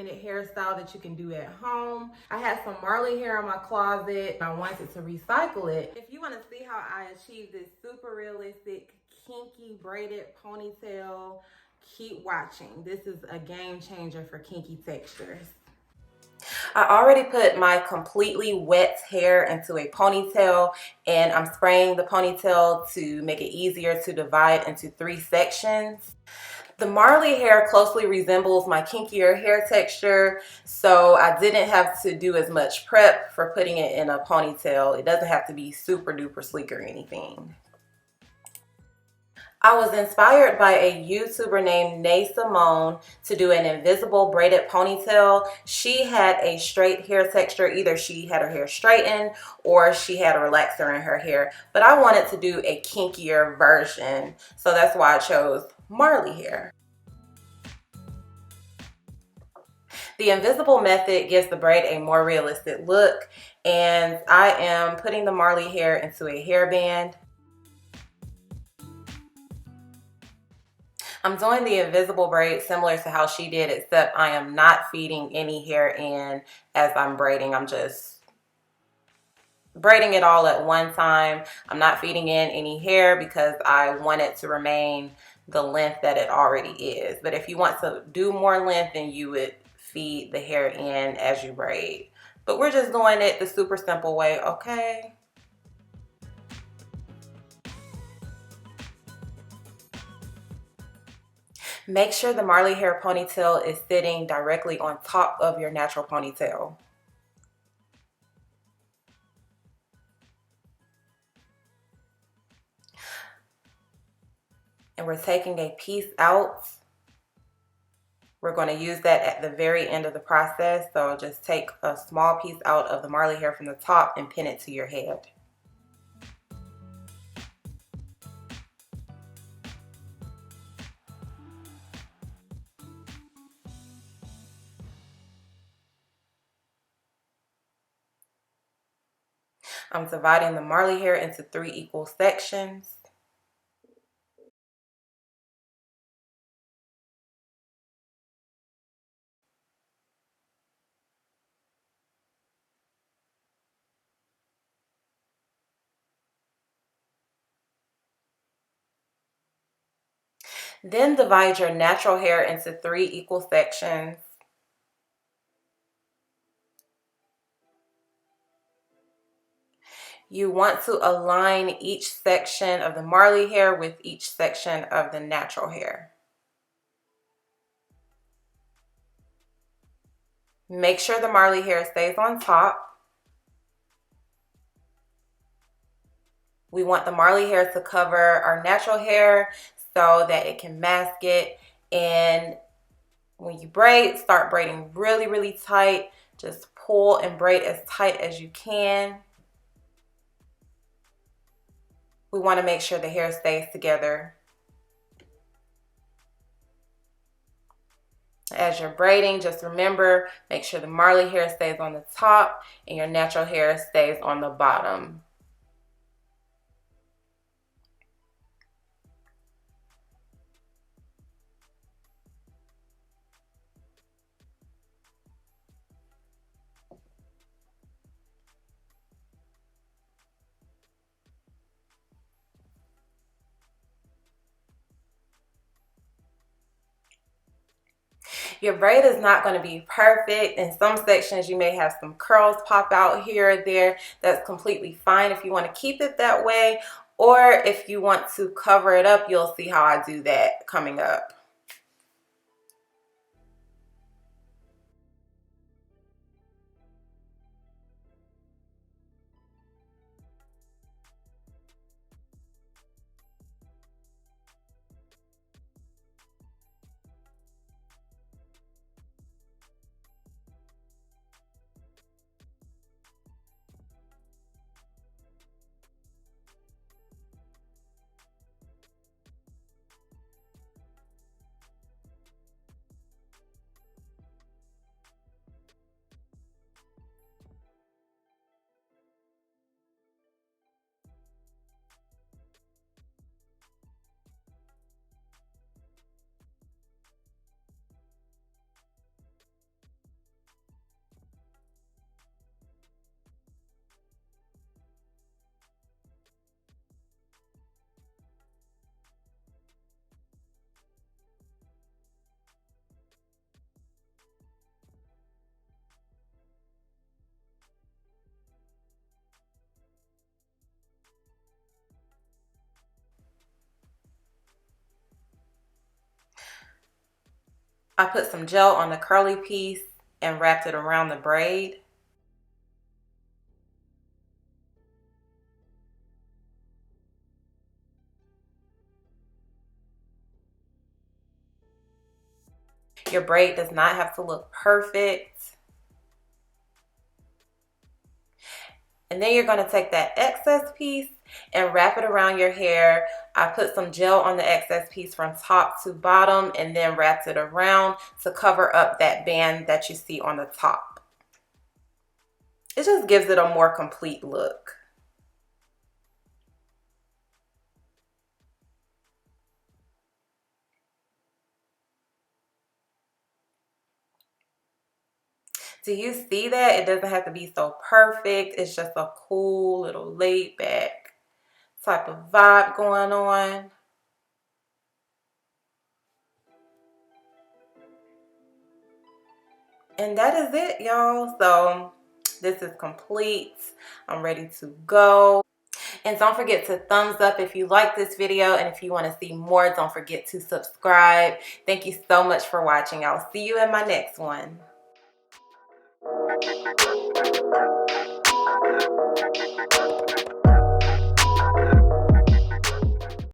minute hairstyle that you can do at home. I had some Marley hair in my closet. I wanted to recycle it. If you want to see how I achieved this super realistic kinky braided ponytail, keep watching. This is a game changer for kinky textures. I already put my completely wet hair into a ponytail, and I'm spraying the ponytail to make it easier to divide into 3 sections. The Marley hair closely resembles my kinkier hair texture, so I didn't have to do as much prep for putting it in a ponytail. It doesn't have to be super duper sleek or anything. I was inspired by a YouTuber named Nay Simone to do an invisible braided ponytail. She had a straight hair texture. Either she had her hair straightened or she had a relaxer in her hair. But I wanted to do a kinkier version, so that's why I chose Marley hair. The invisible method gives the braid a more realistic look, and I am putting the Marley hair into a hairband. I'm doing the invisible braid similar to how she did, except I am not feeding any hair in as I'm braiding. I'm just braiding it all at one time. I'm not feeding in any hair because I want it to remain the length that it already is. But if you want to do more length, then you would feed the hair in as you braid. But we're just doing it the super simple way, okay? Make sure the Marley hair ponytail is sitting directly on top of your natural ponytail. And we're taking a piece out. We're going to use that at the very end of the process. So just take a small piece out of the Marley hair from the top and pin it to your head. I'm dividing the Marley hair into 3 equal sections. Then divide your natural hair into 3 equal sections. You want to align each section of the Marley hair with each section of the natural hair. Make sure the Marley hair stays on top. We want the Marley hair to cover our natural hair so that it can mask it. And when you braid, start braiding really, really tight. Just pull and braid as tight as you can. We want to make sure the hair stays together. As you're braiding, just remember, make sure the Marley hair stays on the top and your natural hair stays on the bottom. Your braid is not going to be perfect. In some sections, you may have some curls pop out here or there. That's completely fine if you want to keep it that way. Or if you want to cover it up, you'll see how I do that coming up. I put some gel on the curly piece and wrapped it around the braid. Your braid does not have to look perfect. And then you're going to take that excess piece and wrap it around your hair. I put some gel on the excess piece from top to bottom and then wrapped it around to cover up that band that you see on the top. It just gives it a more complete look. Do you see that? It doesn't have to be so perfect. It's just a cool little laid back type of vibe going on. And that is it, y'all. So this is complete. I'm ready to go. And don't forget to thumbs up if you like this video. And if you want to see more, don't forget to subscribe. Thank you so much for watching. I'll see you in my next one.